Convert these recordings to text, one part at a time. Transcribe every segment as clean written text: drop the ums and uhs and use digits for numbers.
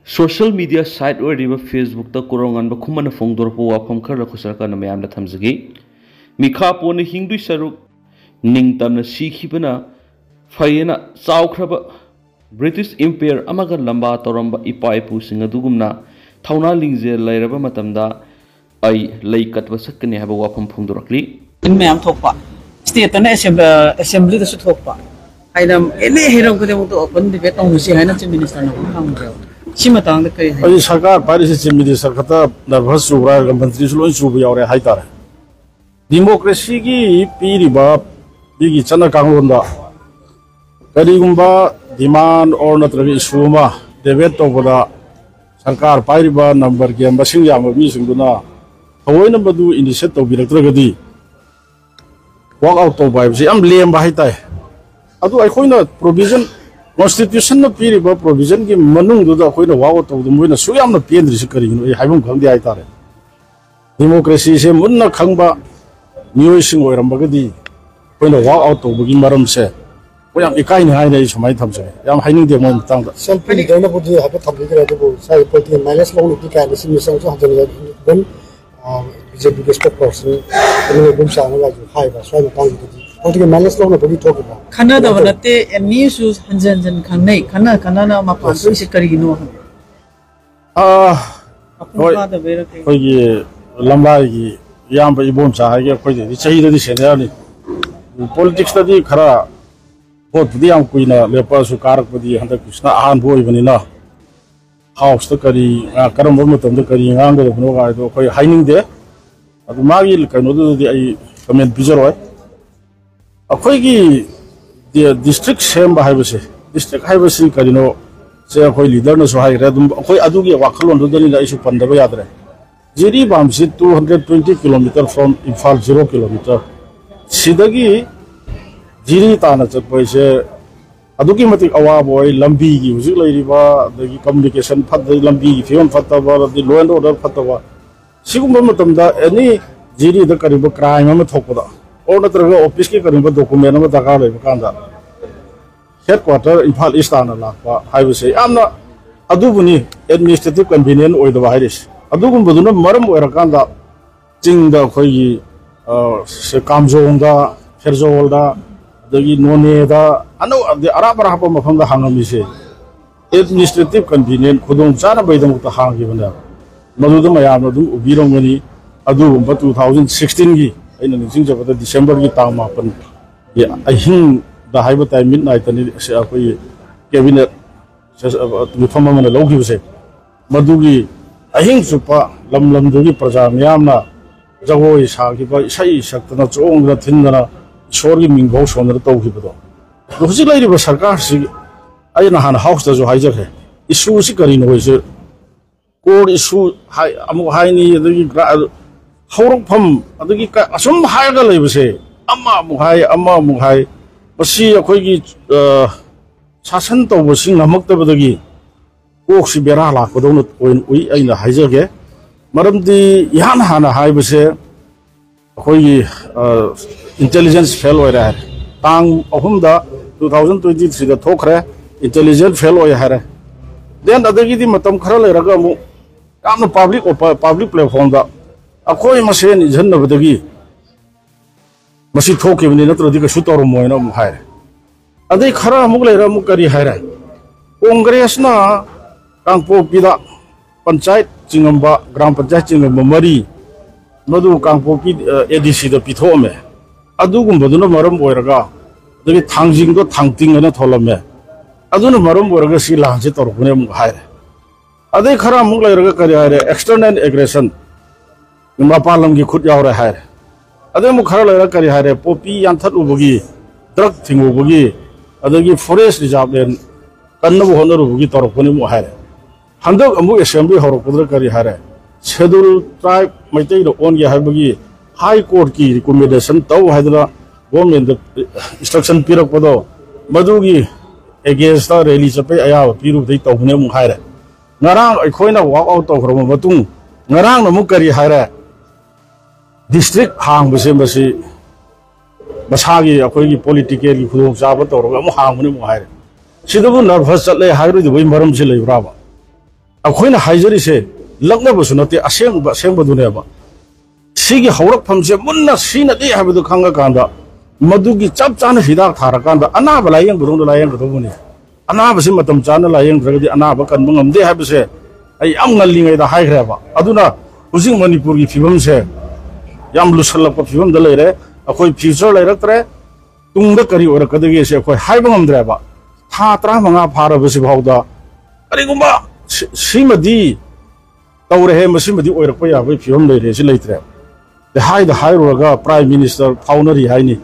Social media site or Facebook ta korongan ba khumana phongdor po wafam khar la khusar ka na mayam na thamjagi mikha po ni hingdu saruk ningtam na sikhibana phayena chawkhraba British Empire amaga lamba toramba ipai pu singa dugumna thauna lingje lairaba matamda ai laikatwa sakne haba wafam phongdorakli in mayam thokpa state na assembly da su thokpa haidam ele hiram ko de open debate on si haina chief minister na khang Simatang the Kay. Saka, Paris Minister Kata, the Vasura, the Mantri Sulun, your Haitara. Democracy, Piriba, Bigi Chana Kangunda, Karigumba, demand or not Suma, the vet over the Sankar Piriba number game, Basingam, Misinguna. However, Badu in the set of Directority. Walk out of vibes, I'm Liam Bahitai. Adu I coin provision. Constitution na piri ba provision ki manung do da koi na wago to mo na suyam na pendri se kari no haibum khang di ai tare democracy se mun na khang ba new sing oiram ba gadi koi na walk out to bugi maram se ko yam ikai ni hai nei samai tham se yam haining de mon tang da selfie ni dana budi ha tham bi kara do sai politi minus long ni ka ni sim sang so hajan ya ben BJP ke spokesperson ni bum sa na ju hai ba sai na tang di Oke, malas lo na bagi talk ba. Karena dah berarti ni sus hanjan kan naik. Karena na mapan tu isi kari gino. Koi lambai yang berbom sahaya koi jadi cahaya di sini ni. Politics tadi kara vote dia yang koi na lepas sukar padi hendak kusna ahan boy bani na. House tu kari karam bomo tu kari ngang tu bomo kari tu koi hiding deh. Adu magi kan itu dia comment bicara. Akhoi the district sem bahai district hai basi karino se akhoi leader na so hai redum akhoi adu gi wakhalon do dani la isu pandaba yadre jiri bam si 220 km from Imphal 0 km sidagi jiri ta na chapoi se adu gi mati awa boy lambi gi hujik lai ba dagi communication phat dai lambi gi film phataba di law and order phataba sigum matam da any jiri da karibo crime ma thokpada or not office ki karim document ma daka le kanda headquarter Imphal East ana lakpa haibu se amna adubuni administrative convenient oi da virus adugum buduna maram oi rakanda jingda khoi se kamjong da kherjol da dagi none da anu arab arab mafam da hangami se administrative convenient khudong chana baidam ta hangi bana madu da mayam adu ubirongani adugum 2016 gi ina ningsing jabata December ki tang mapan ya ahing da haiba time midnight ani se akoi cabinet mi thoma mana logi se madugi ahing supa lam dugi praja miyamna jagoi sa ki ba sai saktana chong da thinna sorgi mingbo sonra to ki bodo roji lai ri sarkar si aina han house da jo haija he issue si kari no se core issue hai amu hai ni dugi Horong pam, ada kita asam hai kalau ibu se, amma muhai, masih aku ini sasan tahu masih namak tu betul oh si berah lah, kodong nut poin ui, aina hai je, malam di yang hana hai bese, aku ini intelligence fail orang, tang ahum dah 2023 dah thakhre intelligence fail orang, dan ada kita matam khara le raga mu, kamu public platform dah. Akhoi masen izhan na badagi masi thoke bini na trodi ka shutor moina mu hai adai khara muk le ra muk kari hai ra congress na kangpo pida panchayat chingamba gram panchayat chingamba mari madu kangpo pi adc da pitho me adu gum baduna maram oiraga dagi thangjing do thangting na tholame aduna maram oiraga si lang se tor bune mu hai adai khara muk le ra kari hai ra external aggression Mapalam ki khut yaw raha hai ade mu khara la kari hai popi yan that ubugi drug thing ubugi adagi forest reserve len kanna bu honor ubugi tor phone mu hai handak amu assembly hor pudra kari hai schedule tribe maitai ro on ya hai bugi high court ki recommendation taw haidra government instruction pirak podo madugi against the rally chape aya piru dei taw ne mu hai ngarang khoina walk out taw khro matung ngarang na mu kari hai district hang bese masagi akoi political ki khudong chaba tor ga mu hang mu hai sidabu nervous chatle hai ro di maram se lei braba अखोइना हाइजरिसे लग्नबसु नते असेंबदुनेबा सिगी हौरकफमसे Munna सिनदे हाबदु खंगा कांदा मधुगी चप चान हिदाक थारा कांदा अनाब lying बुरुंग lying गदोबुनी अनाबसि मतम चान lying द्रगदि अनाब कन मंगमदे हाबसे आई यम ngaliङैदा हाइग्रेबा अदुना हुजिं मणिपुरगी फिबमसे यम लुसलप फिबम the लेरे अखोइ future लेरक्तरे तुंगदा करी ओरकदगे से अखोइ HYBE ngमद्रेबा था 35 फारबसि भावदा करिगुम्बा सिमदी तौरे मसिमदी ओरकप याबै फिबम लेरे सि लेत्रे द हाइरोगा प्राइम मिनिस्टर फाउनरी हाइनी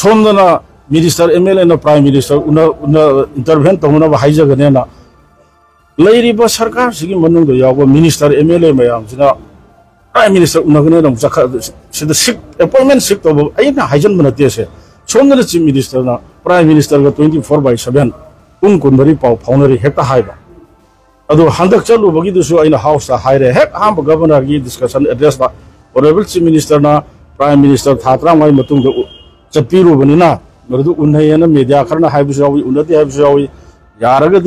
सोमदना मिनिस्टर MLA ना प्राइम मिनिस्टर उना इंटरवेन तौना हाइजगनेना लेरिबा सरकार सिगी मनुंग दो यागो मिनिस्टर MLA मयाम सिना प्राइम मिनिस्टर उनगने नम जखा सिदा सिक अपॉइंटमेंट सिक तो आइना हाइजन बनते से सोमदना चीफ मिनिस्टर ना प्राइम मिनिस्टर का 24/7 उन कुनबरी पाव फाउनरी हेक्टा हाइबा अदो हंदक चलु बगी दुसु आइना हाउस ता हाइरे हेक हाम गवर्नर की डिस्कशन एड्रेस बा Honorable Chief Minister na Prime Minister Thatra mai matung da chapiru banina mardu unhayana media kharna haibu jawi unati haibu jawi yaraga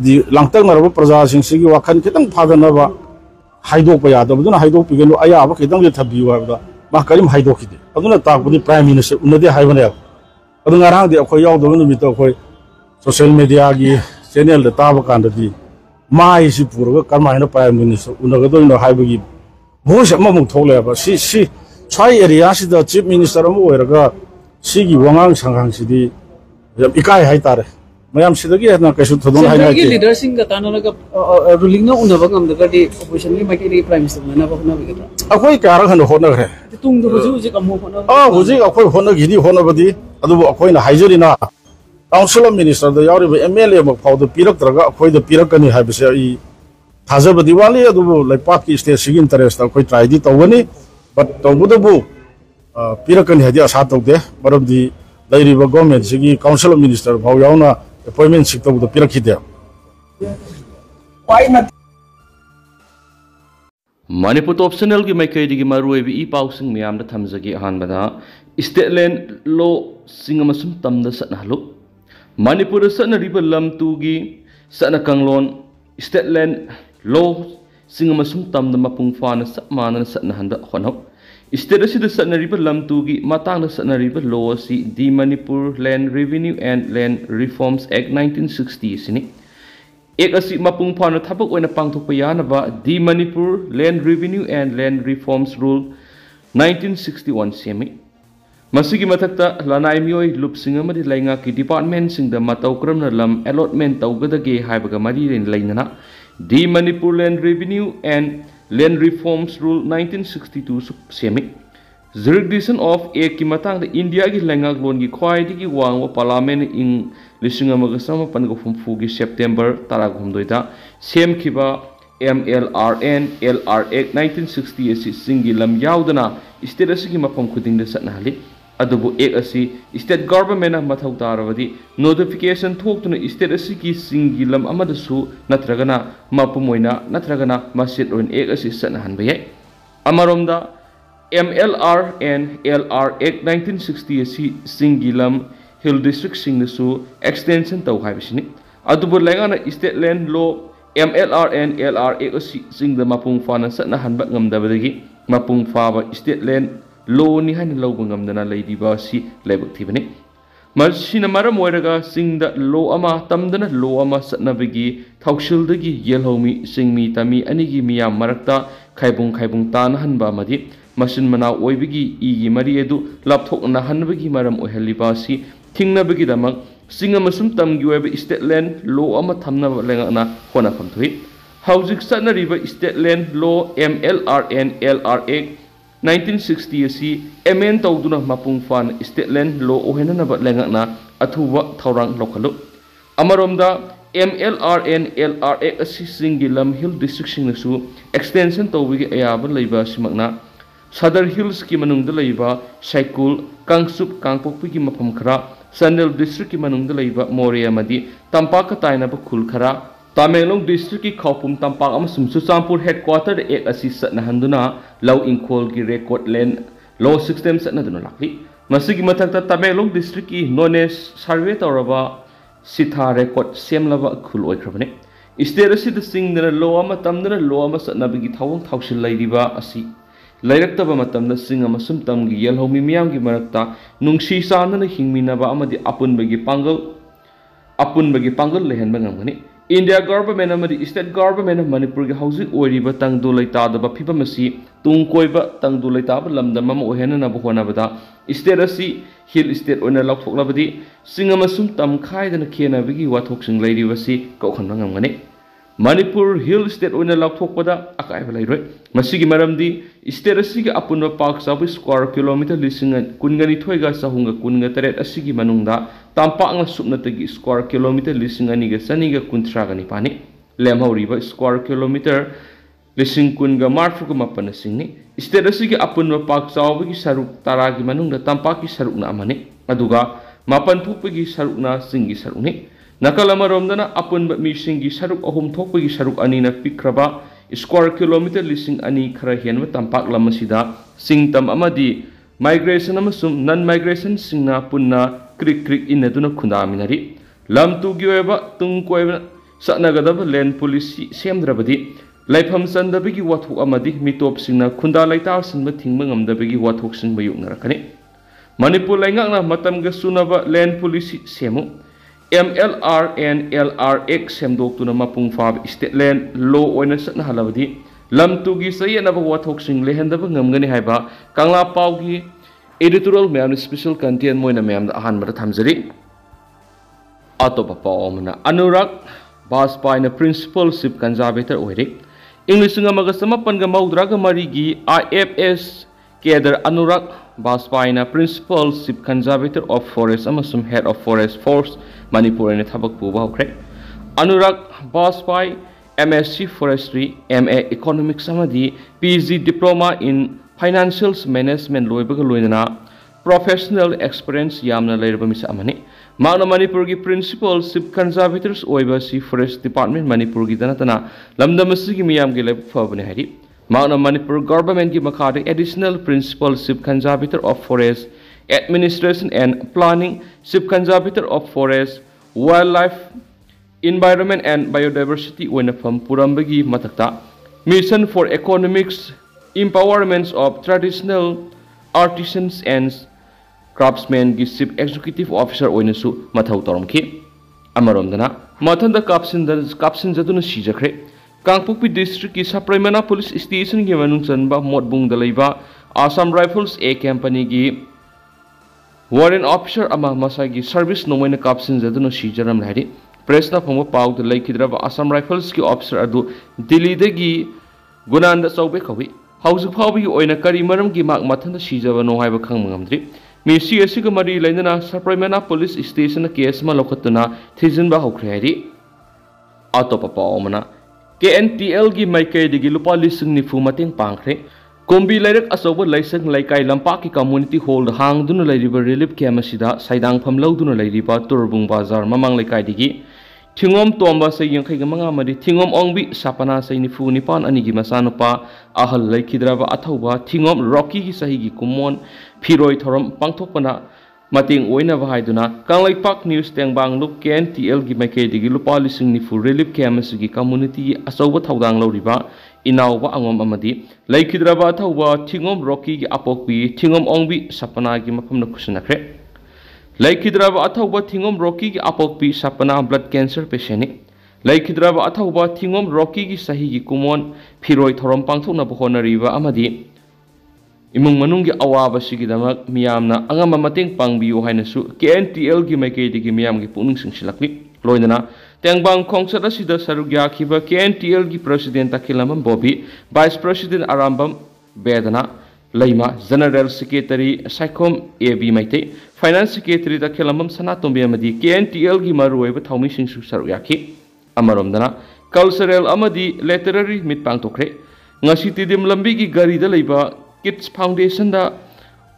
di langtang naraba praja sing sigi wakhan kitang phadana ba haidok pa yada baduna haidok pigenu aya ba kitang le thabiu ba ma karim haidok kide aduna ta budi Prime Minister unati haibane adu ngarang di akhoi yaw do mi to akhoi social media gi channel da ta ba kan da di mai si puru ka karmaina Prime Minister unaga do no haibu gi Most of them told about she try area the chief minister of Oregon. She Wang Shanghang City. Ikai Haitare. Mayam Sidagi had not cashed to the leaders in Gatana ruling no Unavagam, the very opposition, make any prime minister. A quite car and honor. The Tung the Huzik of Oh, Huzik, a quite honor, Gidi, Honobody, a quite a Hizerina. Council minister, the Aroibi MLA of how the Pirak, quite the Pirakani Habisai. Hazaba Diwali adu like party state sig interest koi try di tawani but tawudabu pirakan hadi asat tawde baram di lairiba government sigi council minister bhau yauna appointment sik tawuda pirakide Manipur optional ki makai digi Aroibi e pausing miyam da thamjagi ahanbada state land law singamasum tamda satnalu Manipur satna riba lam tugi satna kanglon state land law singamasum tamda mapung fana sapmana satna handa khonok state asida satna riba lamtugi matang satna riba law si the Manipur Land Revenue and Land Reforms Act 1960 sini ek asi mapung fana thabak oina pangthokpa yanaba the Manipur Land Revenue and Land Reforms Rule 1961 semi masigi mathakta lanai mioi lupsing amadi lainga ki department sing da matau kramna lam allotment tawgadage haibaga mari len lainana The Manipur Land Revenue and Land Reforms Rule 1962 semi jurisdiction of a kimatang the India gi langak lon gi khwai gi wangwa parliament in lisingamagasama pangofumfu gi September taragumdoida sem khiba MLRN LR Act 1960 asi singi lam yaudana state asigi mapam khuding da satnali adubu ek asi state government mathau tarabadi notification thoktuna state asigi singi lam amadasu natragana mapumoina natragana masjid on ek asi satnahan bayai amaromda MLR and LR Act 1960 asi singi lam hill district singnasu extension taw haibisini adubu lengana state land law MLR and LR Act asi singda mapung fana satnahan ba ngamdabadagi mapung faba state land law ni han lawbang ngamdana leidiba si lebak thibani masina maram oiraga singda law ama tamdana law ama satnabagi thaushildagi yelhomi singmi tami anigi miyam marakta khaibung tan hanba madi masin mana oibigi igi mari edu lapthokna hanbagi maram oihaliba si thingnabagi damak singamasum tamgi oiba state land law ama thamna lengana hona phamthui hauzik satnariba state land law MLR and LR Act 1960 asi amend tawduna mapung fan state land law ohenana ba lengakna athuwa thorang lokhalu amaromda MLR and LR Act asi singilam hill district singnasu extension tawigi ayaba leiba simakna Sadar Hills ki manungda leiba Saikul Kangsup Kangpokpi ki mapam khara Sandal district ki manungda leiba Moria madi Tampaka taina ba khul khara Tamenglong district ki Khaupum Tampak amasum Susampur headquarter ek asi satna handuna law inkhol ki record land law system satna duna lakli masigi mathakta Tamenglong district ki knowledge survey tawraba sitha record semlaba khul oikhrabane state असिद सिंगदना लो अमा तमदना लो अमा सत्नबगी थावंग थावसिल लैरिबा असि लैरक्तबा मतमदा सिंग अमसुम तमगी यलहोमी मियामगी मरक्ता नुंगसी चानना हिंगमिनबा अमदि अपुनबगी पांगल लेहनबा ngamgani India government amadi state government of Manipur ge housing oiriba tangdu leitadaba phibam asi tungkoiba tangdu leitaba lamdam ama ohena na bhona bada state asi hill state oina lakthoklabadi singamasum tamkhaidana khena bigi wathok sing leiribasi kaukhanba ngamgani Manipur hill state oina laktokpada akaiba leiroi masigi maramdi state asi ge apunba park sabu square kilometer lisinga kungani thoiga sahunga kunga taret asigi manungda tampak nga supnatagi square kilometer lising aniga saniga kuntragani pani lemhauriba square kilometer lising kunga marfuga mapana singni state asigi apunba park chawbagi saruk taragi manungda tampaki sarukna amani aduga mapan thukpagi sarukna singi sarukni nakalamaromdana apunba misingi saruk ahum thokpagi saruk anina pikraba square kilometer lising ani khara hianwa tampak lamasida singtam amadi migration amasum non migration singna punna krik inaduna khundaminari lam tugiweba tungkoiba satnagadaba land policy semdrabadi laifam sandabigi wathuk amadi mitop singna khunda laitar sinba thingba ngamdabigi wathuk singba yuknarakani Manipur laingakna matamga sunaba land policy semu MLR and LRX semdoktuna mapung fab state land law oina satna halabadi lam tugi sayanaba wathuk sing lehendaba ngamgani haiba kangla paugi editorial मैम special content मोइना मैम अहानबदा थमजरी अतोपा पावमना अनुराग बाजपाईना principal chief conservator ओइरे English अमगा समपनगा मौद्रागा मरीगी IFS केडर अनुराग बाजपाईना principal chief conservator of forest अमसुम head of forest force Manipur ने थबक पुबा होख्रे अनुराग Vajpayee MSc Forestry MA Economics amadi PG Diploma in Financial Management loibaga loinana professional experience yamna leirba misa amani magna Manipur gi principal chief conservators oiba si forest department Manipur gi danatana lamdamasi gi miyam gi leb fabane hari magna Manipur government gi makhade additional principal chief conservator of forest administration and planning chief conservator of forest wildlife environment and biodiversity oina pham purambagi matakta mission for economics empowerment of traditional artisans and craftsmen gi chief executive officer oinasu mathau toromki amaromdana mathanda kapsin jaduna sijakhre Kangpokpi district ki Sapraimana police station gi manung chanba modbung dalaiba Assam Rifles A company gi warrant officer ama masagi service nomoina kapsin jaduna sijaram lahiri press na phangwa paw de laikhidraba Assam Rifles ki officer adu Delhi dagi gunanda chawbe khawi House Fabi oina kari maram gi mak mathanda sijaba no haiba khangma ngamdri mi CSC ga mari lainana Sapraimana police station case ma lokhatuna thijinba hokre hari atopa paomana KNTL gi maikai digi lupa lising nifu mating pangkhre kombi lairak asoba laisang laikai lampa ki community hall hangduna lairiba relief camp asida saidang pham lauduna lairiba turbung bazar mamang laikai digi Thingom tomba say yang kay mga madi thingom ongbi sapana say ni fu ni pan ani gi masano pa ahal laikhidraba athauba thingom rocky gi sahi gi kumon phiroi thorom pangthokpana mating oina ba haiduna kanglai pak news tengbang luk KNTL gi maike digi lupa lising ni fu relief camp gi community asauba thaudang loriba inauba angom amadi laikhidraba athauba thingom rocky gi apokbi thingom ongbi sapana gi mafamna kusinakre Laikhidraba athauba thingom rocky gi apokpi sapana blood cancer patient Laikhidraba athauba thingom rocky gi sahi gi kumon phiroi thorom pangthokna bohonariba amadi imung manung gi awaba sigi damak miyamna angama mateng pangbiyo hainasu KNTL gi maikei digi miyam gi puning singsilakli loinana tengbang khongsat asida sarugya khiba KNTL gi president Akhilamam Bobby vice president Arambam Bedana Laima General Secretary Saikom AB Maite Finance Secretary da Kelamam Sanatombi amadi KNTL gi maruiba thaumi singsu saruyaki amaromdana cultural amadi literary mit pangtokre ngasi tidim lambi gi gari da leiba Kids Foundation da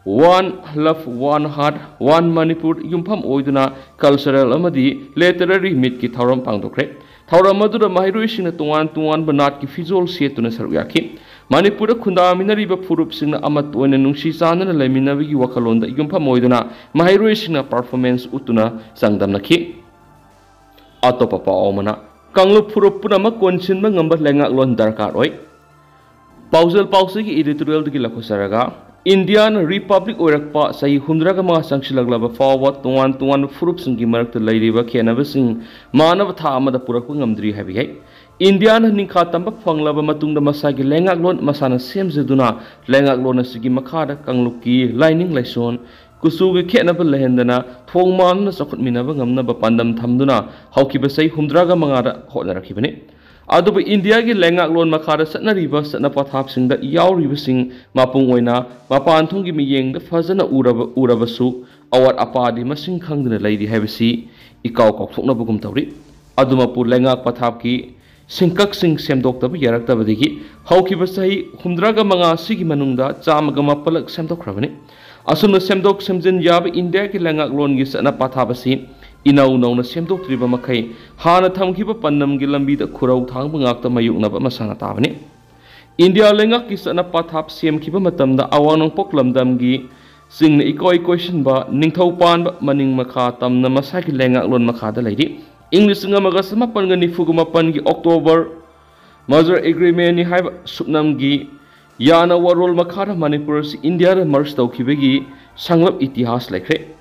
One Love One Heart One Manipur yumpham oiduna cultural amadi literary mit ki thauram pangtokre thauram madura mahiroi singna tuan banat ki fizol setuna saruyaki Manipur khunda minariba phurup singna amat oina nungsi chanana laiminabigi wakalonda yumpham oiduna mahiroi singna performance utuna sangdamnaki atopa paomana Kanglup Furup Punama Konsin Mangamba Lengak Lon Darkar Oi. Pausal Pausi editorial de Gilakosaraga. Indian Republic Orakpa say Hundragama Sangshilaglava forward to one Furups and Gimark to Lady Vakanavasing Manavata the Purakungam heavy. Indian Ninkatamba Fanglava Matunda Masagi Lengaglon Masana Semzeduna Lengaglona Sigi Makada Kangluki Lining Lison Kusugi Kenapa Lehendana Twongman Sokut Minavangam Pandam Tamduna Haukiba say Hundraga Mangada Hodarakibani. Adobe India gi lengak lon makara satna riba satna pathap sing da yaw riba sing mapung oina mapanthung gi miyeng da fazana uraba su awat apadi masing khangdna leidi habisi ikaw kokthokna bugum tawri aduma pu lengak pathap ki singkak sing semdok tab yarak tab digi haukiba sahi humdraga manga sigi manungda chamaga mapalak semdok khrabani asumna semdok semjin yab India gi lengak lon gi satna pathapasi Inau na semdok triba makai hana thamkiba pannam gi lambi da khurau thang bangakta mayukna ba masana tabani India lengak ki sana pathap semkiba matamda awanong poklamdam gi singna ikoi question ba ningthau pan ba maning makha tamna masaki lengak lon makha da leidi English nga maga sama pan ga nifuguma pan gi October merger agreement ni haiba supnam gi yana warol makha Manipur si India ra merge tawkhibegi sanglap itihas lekre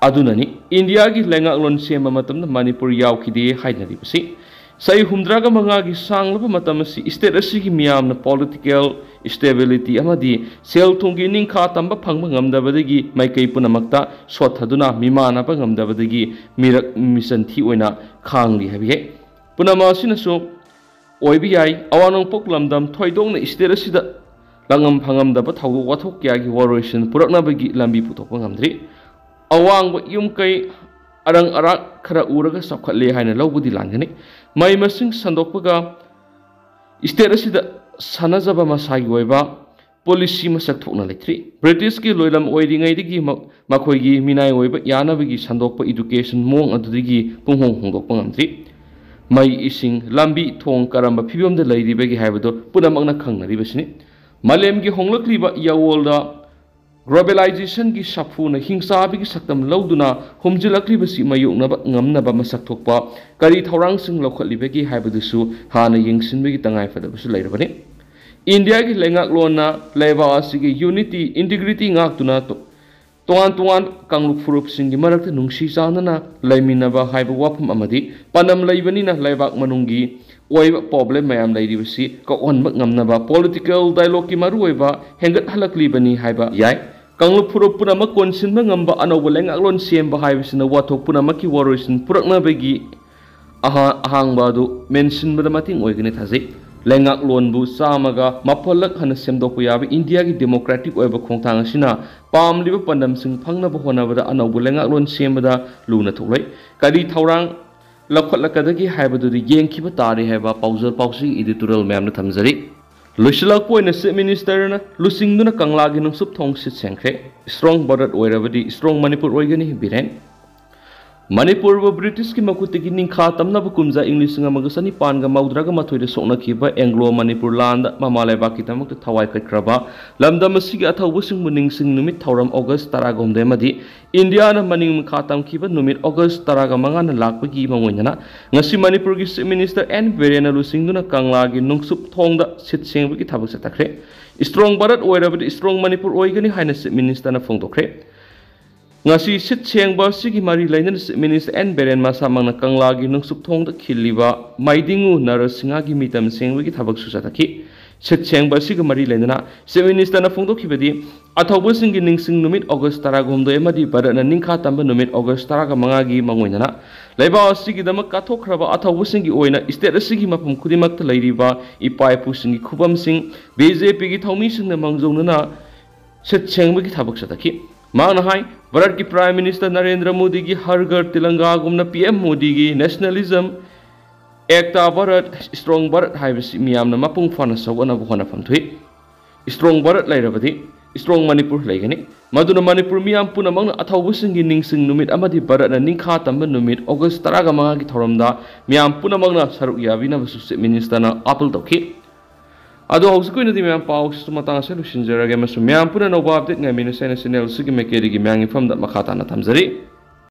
Adunani, India gi lengak lon sema matamna Manipur yaukide haidnari basi. Sai humdraga mangagi sanglaba matamasi state asigi miyamna political stability amadi sel thungi ningkha tamba phangba ngamdabadagi maikai punamakta sothaduna mimana ba ngamdabadagi mirak mission thi oina khangli habiye. Punama sinaso oibi yai awanong poklamdam thoidongna state asida langam phangamdaba thawdu wathok kyagi waroisin purakna bagi lambi putokpa ngamdri. Awang yum kai arang arak khara uraga sakhatle haina lawbudi langani mai masing sandokpaga state asida sanajaba masagi oiba policy masak thokna leitri British ki loilam oiringai digi makhoi gi minai oiba yanabagi sandokpa education mong adudigi punghong hongdokpa ngamtri mai ising lambi thong karamba phibom da leiribagi haibado punamakna khangnari basini malem gi honglakliba yawolda Globalization ki sapfuna hingsa bigi saktam lauduna humjilakli basi mayukna ba ngamna ba masak thokpa kari thorang sing lokhalibegi haibadusu hana yingsinbegi tangai fadabusu leirabani India ki lengak lona leba asigi unity integrity ngaktuna tuan kangluk furup singi marakta nungsi sanana laiminaba haiba wapum amadi panam laibani na laibak manungi oiba problem mayam lairibasi ka onba ngamnaba political dialogue ki maru oiba hengat halakli bani haiba yai Kanglup Furup punama konsin mangamba anawba lengak lon semba haibisina wathok punama ki waroisin purakna bagi ahangba du mention bada mating oigani thazai lengak lon bu samaga mapolak hana semdokpu yabi India ki democratic oiba khongthang asina pamliba pandam sing phangna ba honabada anawba lengak lon sembada luna thoklai kari thaurang lakhatlakadagi haibadudi yengkhiba tari haiba pausal pausi editorial ma'am na thamjari Lushilak point na minister na lusingduna kanglagi ng subthong sit sengkre strong border oirabadi strong Manipur oigani biren Manipur wa British ki makutigi ningkha tamna bukumza English nga magasani pan ga maudraga mathoide sokna kiba Anglo Manipur land mamale ba kitamak ta thawai kaikraba lamda masigi athawbu sing muning sing numit thauram August taragom de madi India na maning khatam kiba numit August taraga mangana lakpagi mangoyana ngasi Manipur ki minister N Berena lusingduna kanglagi nungsup thongda sit sengbagi thabak satakre strong Bharat oirabadi strong Manipur oigani haina minister na phongdokre ngasi sit sengba sigi mari lainana minister N Beren masamang na kanglagi nungsup thongda khiliba maidingu narasinga gi mitam sengwi gi thabak susataki sit sengba sigi mari lainana minister na phongdokhibadi athawbu singi ningsing numit August taragomdo emadi Bharat na ningkha tamba numit August taraga mangagi mangoinana laiba sigi damak kathokhraba athawbu singi oina state sigi mapum khudimakta leiriba ipai pu singi khubam sing BJP gi thawmi singna mangjongna sit sengba gi thabak sataki Maana hai Bharat ki Prime Minister Narendra Modi ki Har Ghar Tilanga gumna PM Modi ki nationalism ekta Bharat strong Bharat haibasi miyamna mapung fana sawana buhana famthui strong Bharat lairabadi strong Manipur laigani maduna Manipur miyam puna mangna athawbu singi ningsing numit amadi Bharat na ningkha tamba numit August taraga manga ki thoramda miyam puna mangna saruk yabina basu minister na apel tawki Ado hausa ko ina di miyang pao sa matang sa lusinjara gaya masu miyang puna na update nga minusay na sinel sige mekeri gi miyang ifam dat makata na tamzari.